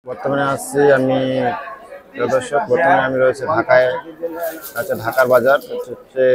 বর্তমানে আছি আমি দর্শক। বর্তমানে আমি রয়েছে ঢাকায়। আচ্ছা, ঢাকার বাজার হচ্ছে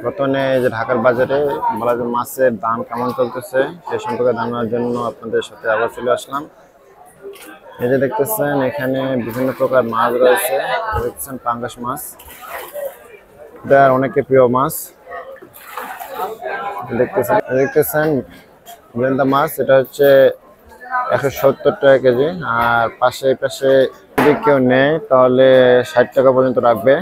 বর্তমানে যে ঢাকার বাজারে বলা যায় মাছের দাম কেমন চলতেছে সে সম্পর্কে জানার জন্য আপনাদের সাথে আবার চলে আসলাম। এই যে দেখতেছেন এখানে বিভিন্ন প্রকার মাছ রয়েছে। দেখতেছেন পাঙ্গাস মাছ, এটা অনেকে প্রিয় মাছ। দেখতেছেন গেন্দা মাছ, এটা হচ্ছে 170 টাকা কেজি। আর পাশে যদি কেউ নেয় তাহলে 60 টাকা পর্যন্ত রাখবে।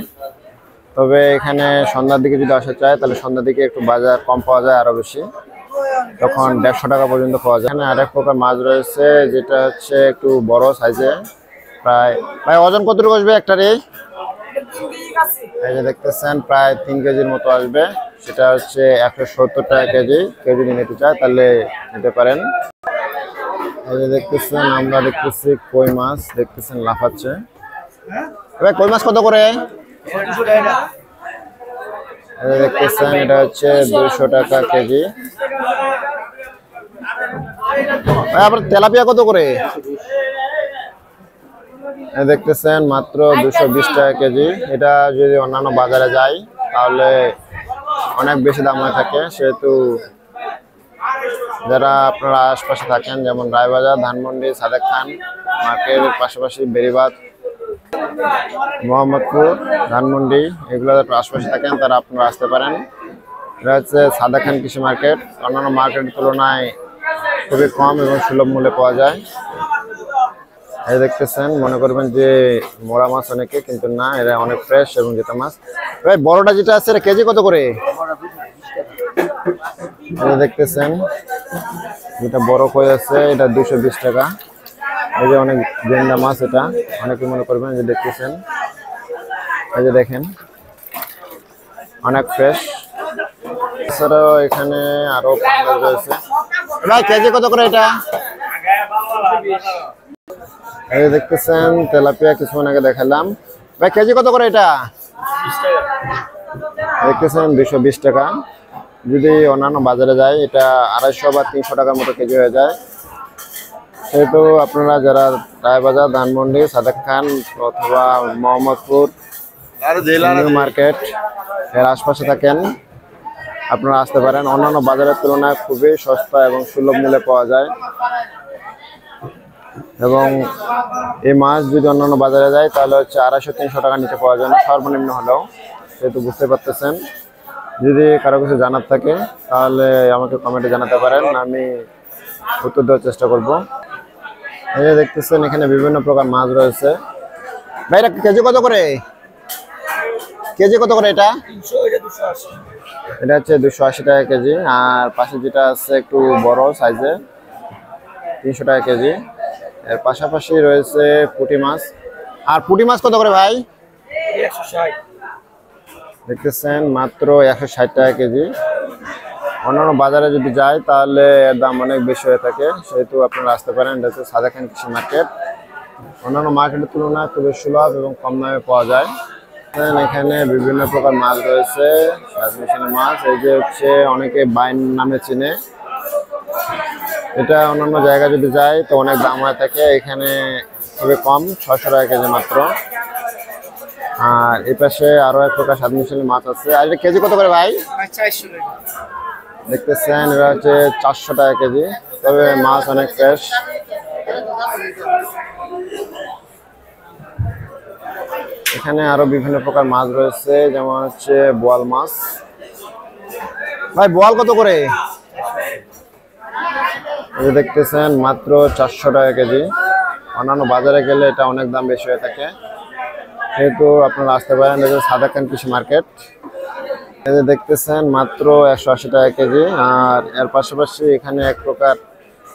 তবে এখানে সন্ধ্যার দিকে যদি আসা চায় তাহলে সন্ধ্যার দিকে একটু বাজার কম পাওয়া যায়, আরো বেশি, তখন 150 টাকা পর্যন্ত পাওয়া যায়। এখানে আরেক প্রকার মাছ রয়েছে যেটা হচ্ছে একটু বড় সাইজে, প্রায় ওজন কতটুকু আসবে একটারে? এই যে দেখতেছেন প্রায় 3 কেজির মতো আসবে। সেটা হচ্ছে 170 টাকা কেজি। কেউ যদি নিতে চায় তাহলে নিতে পারেন। এই যে দেখতেছেন আমরা দেখতেছি কই মাছ, দেখতেছেন লাফাচ্ছে। কই মাছ কত করে? দেখতেছেন এটা হচ্ছে 200 টাকা কেজি। আবার তেলাপিয়া কত করে? দেখতেছেন মাত্র 220 টাকা কেজি। এটা যদি অন্যান্য বাজারে যায় তাহলে অনেক বেশি দাম হয়ে থাকে। সেহেতু যারা আপনারা আশপাশে থাকেন, যেমন রায়বাজার, ধানমন্ডি, সাদেক খান মার্কেটের পাশাপাশি বেরিবাদ, মোহাম্মদপুর, ধানমন্ডি, এগুলো আশপাশে থাকেন তারা আপনারা আসতে পারেন। এটা হচ্ছে সাদেক খান কৃষি মার্কেট। অন্যান্য মার্কেটের তুলনায় খুবই কম এবং সুলভ মূল্যে পাওয়া যায়। এই দেখতেছেন মনে করবেন যে মোড়া মাছ অনেকে, কিন্তু না, এরা অনেক ফ্রেশ এবং জেতা মাছ। ভাই বড়টা যেটা আছে এটা কেজি কত করে? এটা দেখতেছেন যেটা বড় কই আছে এটা 220 টাকা। এই যে অনেক গেন্দা মাছ, এটা অনেকে মনে করবেন যে দেখতেছেন, এই যে দেখেন অনেক ফ্রেশ। এছাড়াও এখানে আরো পাঙ্গাস রয়েছে। ভাই কেজি কত করে এটা? এই যে দেখতেছেন তেলাপিয়া কিছুক্ষণ আগে দেখালাম। ভাই কেজি কত করে এটা? দেখতেছেন 220 টাকা। যদি অন্যান্য বাজারে যায় এটা 250 বা 300 টাকার মতো কেজি হয়ে যায়। সেহেতু আপনারা যারা রায়বাজার, ধানমন্ডি, সাদেক খান অথবা মোহাম্মদপুর, নিউ মার্কেট এর আশপাশে থাকেন আপনারা আসতে পারেন। অন্যান্য বাজারের তুলনায় খুবই সস্তা এবং সুলভ মূল্যে পাওয়া যায়। এবং এই মাছ যদি অন্যান্য বাজারে যায় তাহলে হচ্ছে 250-300 টাকা নিচে পাওয়া যায় না, সর্বনিম্ন হলেও। সেহেতু বুঝতে পারতেছেন। যদি কারো কিছু জানার থাকে তাহলে আমাকে কমেন্টে জানাতে পারেন, আমি উত্তর দেওয়ার চেষ্টা করব। এই যে দেখতেছেন এখানে বিভিন্ন প্রকার মাছ রয়েছে। ভাই এটা কেজি কত করে? কেজি কত করে এটা? এটা হচ্ছে 280 টাকা কেজি। আর পাশে যেটা আছে একটু বড় সাইজে 300 টাকা কেজি। এর পাশাপাশি রয়েছে পুঁটি মাছ। আর পুঁটি মাছ কত করে ভাই? 160। দেখতেছেন মাত্র 160 টাকা কেজি। অন্যান্য বাজারে যদি যায় তাহলে এর দাম অনেক বেশি হয়ে থাকে। সেহেতু আপনারা আসতে পারেন। এটা হচ্ছে সাদেক খান কৃষি মার্কেট। অন্যান্য মার্কেটের তুলনায় খুবই সুলভ এবং কম দামে পাওয়া যায়। এখানে বিভিন্ন প্রকার মাছ রয়েছে, মাছ। এই যে হচ্ছে অনেকে বাইন নামে চিনে। এটা অন্যান্য জায়গায় যদি যায় তো অনেক দাম হয়ে থাকে, এখানে খুবই কম, 600 টাকা কেজি মাত্র। আর এই পাশে আরো এক প্রকার স্বাদ মিশালি মাছ আছে। আর এটা কেজি কত করে ভাই? 400 টাকা। দেখতেছেন এটা হচ্ছে 400 টাকা কেজি। তবে মাছ অনেক ফ্রেশ। এখানে আরো বিভিন্ন প্রকার মাছ রয়েছে, যেমন হচ্ছে বোয়াল মাছ। ভাই বোয়াল কত করে? এই দেখতেছেন মাত্র 400 টাকা কেজি। অন্যান্য বাজারে গেলে এটা অনেক দাম বেশি হয়ে থাকে। সেহেতু আপনারা আসতে পারেন। এই যে সাদেক খান কৃষি মার্কেট। এই যে দেখতেছেন মাত্র 180 টাকা কেজি। আর এর পাশাপাশি এখানে এক প্রকার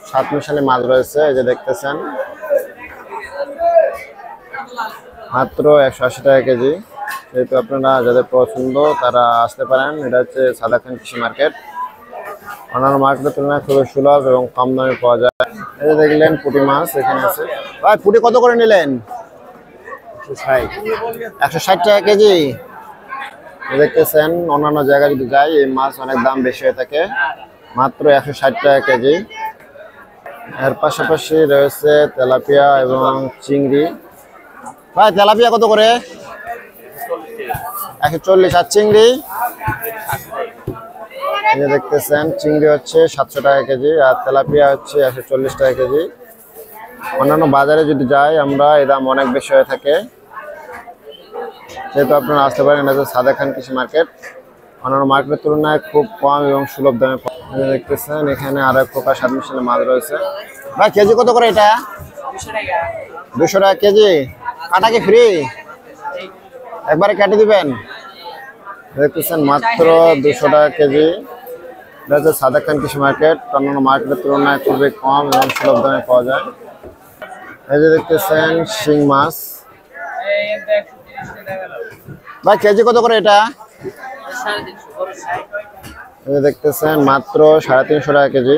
স্বাদ মিশালি মাছ রয়েছে। এই যে দেখতেছেন মাত্র 180 টাকা কেজি। যেহেতু আপনারা যাদের পছন্দ তারা আসতে পারেন। এটা হচ্ছে সাদেক খান কৃষি মার্কেট। অন্যান্য মার্কেটের তুলনায় খুবই সুলভ এবং কম দামে পাওয়া যায়। এই যে দেখলেন পুঁটি মাছ এখানে আছে। ভাই পুঁটি কত করে নিলেন? 160 টাকা কেজি। দেখতেছেন অন্যান্য জায়গায় যদি যাই এই মাছ অনেক দাম বেশি হয়ে থাকে, মাত্র 160 টাকা কেজি। এর পাশাপাশি রয়েছে তেলাপিয়া এবং চিংড়ি। ভাই তেলাপিয়া কত করে? 140। আর চিংড়ি? এই যে দেখতেছেন চিংড়ি হচ্ছে 700 টাকা কেজি, আর তেলাপিয়া হচ্ছে 140 টাকা কেজি। অন্যান্য বাজারে যদি যাই আমরা এর দাম অনেক বেশি হয়ে থাকে, যেহেতু আপনারা আসতে পারেন। এটা হচ্ছে সাদেক খান কৃষি মার্কেট, অন্যান্য মার্কেটের তুলনায় খুব কম এবং সুলভ দামে দেখতেছেন। এখানে আরো এক প্রকার স্বাদ মিশানো মাছ রয়েছে। ভাই কেজি কত করে এটা? 200 টাকা কেজি। কাটা কি ফ্রি? একবারে কেটে দিবেন। দেখতেছেন মাত্র 200 টাকা কেজি। এটা হচ্ছে সাদেক খান কৃষি মার্কেট, অন্যান্য মার্কেটের তুলনায় খুবই কম এবং সুলভ দামে পাওয়া যায়। এই যে দেখতেছেন শিং মাছ। ভাই কেজি কত করে এটা? এই যে দেখতেছেন মাত্র 350 টাকা কেজি।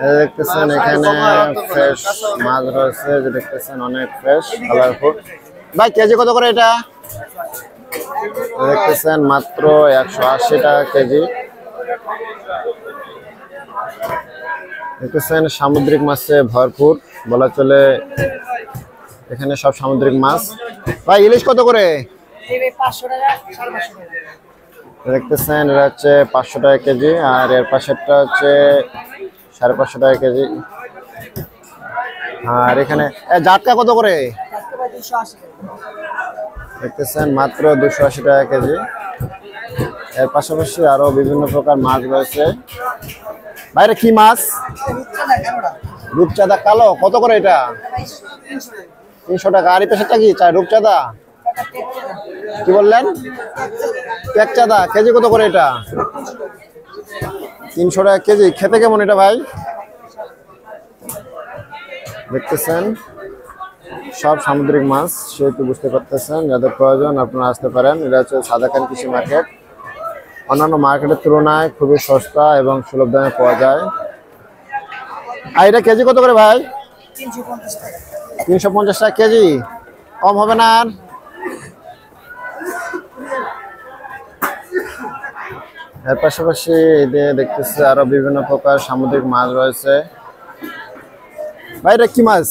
এই দেখতেছেন এখানে ফ্রেশ মাছ রয়েছে, যে দেখতেছেন অনেক ফ্রেশ কালারফুল। ভাই কেজি কত করে এটা? দেখতেছেন মাত্র 180 টাকা কেজি। দেখতেছেন সামুদ্রিক মাছে ভরপুর বলা চলে, এখানে সব সামুদ্রিক মাছ। ভাই ইলিশ কত করে? দেখতেছেন এটা হচ্ছে 500 টাকা কেজি, আর এর পাশেরটা হচ্ছে 550 টাকা কেজি। আর এখানে জাটকা কত করে? দেখতেছেন মাত্র 280 টাকা কেজি। এর পাশাপাশি আরো বিভিন্ন প্রকার মাছ রয়েছে। বাইরে কি মাছ? রূপচাঁদা কালো। কত করে এটা? 300 টাকা। আর এই পাশেরটা কি রূপচাঁদা? কি বললেন? পেকচাঁদা। কেজি কত করে এটা? 300 টাকা কেজি। খেতে কেমন এটা ভাই? দেখতেছেন সব সামুদ্রিক মাছ, সেহেতু বুঝতে পারতেছেন। যাদের প্রয়োজন আপনারা আসতে পারেন। এটা হচ্ছে সাদেক খান কৃষি মার্কেট, অন্যান্য মার্কেটের তুলনায় খুবই সস্তা এবং সুলভ দামে পাওয়া যায়। আর এটা কেজি কত করে ভাই? 350 টাকা কেজি। কম হবে না? আর এর পাশাপাশি দেখতেছি আরো বিভিন্ন প্রকার সামুদ্রিক মাছ রয়েছে। ভাই এটা কি মাছ?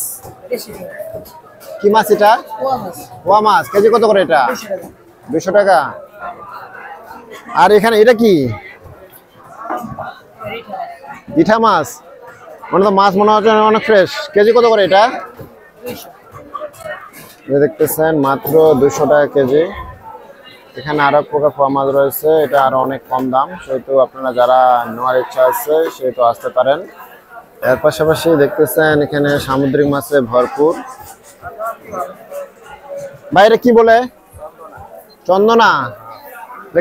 কি মাছ এটা? পোয়া মাছ। কেজি কত করে এটা? 200 টাকা। আর এখানে এটা কি? ইঠা মাছ। মানে তো মাছ মনে হচ্ছে অনেক ফ্রেশ। কেজি কত করে এটা? দেখতেছেন মাত্র 200 টাকা কেজি। এখানে আরো প্রকার পোয়া মাছ রয়েছে, এটা আরো অনেক কম দাম, সেহেতু আপনারা যারা নেওয়ার ইচ্ছা আছে সেহেতু আসতে পারেন। এর পাশাপাশি দেখতেছেন এখানে সামুদ্রিক মাছে ভরপুর। বাইরে কি বলে? চন্দনা।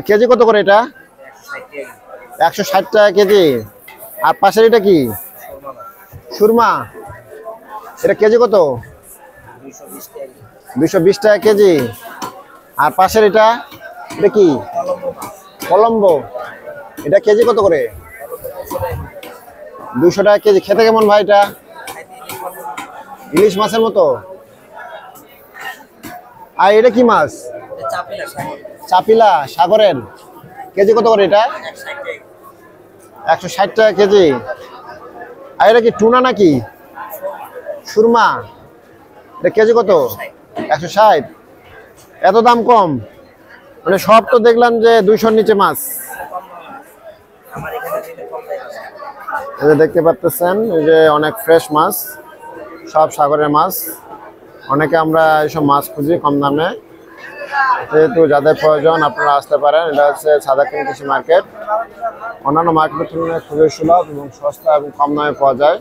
কেজি কত করে এটা? 160 টাকা কেজি। আর পাশের এটা কি? সুরমা। এটা কেজি কত? 220 টাকা কেজি। আর পাশের এটা কি? কলম্বো। এটা কেজি কত করে? 200 টাকা কেজি। খেতে কেমন ভাই এটা? ইলিশ মাছের মতো। আর এটা কি মাছ? চাপিলা সাগরের। কেজি কত করে এটা? 160 টাকা কেজি। আর এটা কি টুনা নাকি? সুরমা। এটা কেজি কত? 160। এত দাম কম? মানে সব তো দেখলাম যে 200-র নিচে মাছ। এই যে দেখতে পাচ্ছেন এই যে অনেক ফ্রেশ মাছ, সব সাগরের মাছ। অনেকে আমরা এইসব মাছ খুঁজি কম দামে, যেহেতু যাদের প্রয়োজন আপনারা আসতে পারেন। এটা হচ্ছে সাদেক খান কৃষি মার্কেট, অন্যান্য মার্কেটের তুলনায় খুবই সুলভ এবং সস্তা এবং কম দামে পাওয়া যায়।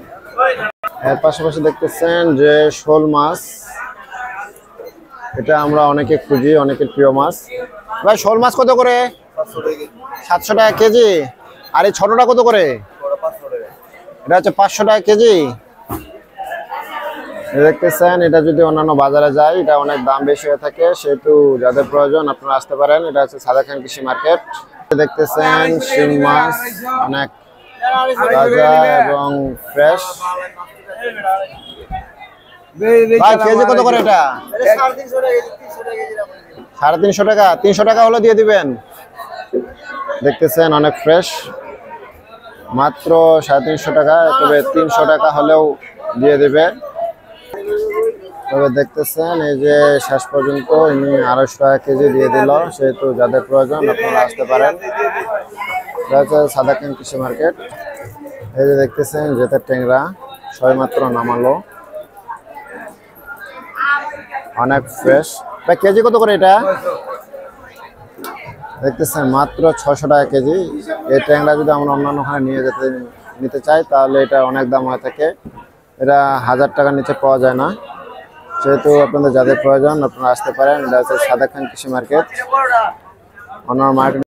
এর পাশাপাশি দেখতেছেন যে শোল মাছ, এটা আমরা অনেকে খুঁজি, অনেকের প্রিয় মাছ। ভাই শোল মাছ কত করে? 700 টাকা কেজি। আর এই ছোটটা কত করে? এটা হচ্ছে 500 টাকা কেজি। দেখতেছেন এটা যদি অন্যান্য বাজারে যায় এটা অনেক দাম বেশি হয়ে থাকে, সেহেতু যাদের প্রয়োজন আপনারা আসতে পারেন। এটা হচ্ছে সাদেক খান কৃষি মার্কেট। দেখতেছেন শিং মাছ অনেক তাজা এবং ফ্রেশ। ভাই কেজি কত করে এটা? 350 টাকা। 300 টাকা হলে দিয়ে দিবেন। দেখতেছেন অনেক ফ্রেশ। মাত্র 350 টাকা, তবে 300 টাকা হলেও দিয়ে দেবে। তবে দেখতেছেন এই যে শেষ পর্যন্ত ইনি 250 টাকা কেজি দিয়ে দিল, সেহেতু যাদের প্রয়োজন আপনারা আসতে পারেন। এটা হচ্ছে সাদাকান কৃষি মার্কেট। এই যে দেখতেছেন জেতের ট্যাংরা সবেমাত্র নামালো, অনেক ফ্রেশ। ভাই কেজি কত করে এটা? দেখতেছেন মাত্র 600 টাকা কেজি। এই ট্যাংরা যদি আমরা অন্যান্য ওখানে নিতে চাই তাহলে এটা অনেক দাম হয়ে থাকে, এটা 1000 টাকার নিচে পাওয়া যায় না। সেহেতু আপনাদের যাদের প্রয়োজন আপনারা আসতে পারেন। এটা হচ্ছে সাদাকান কৃষি মার্কেট। অন্য মার্কেট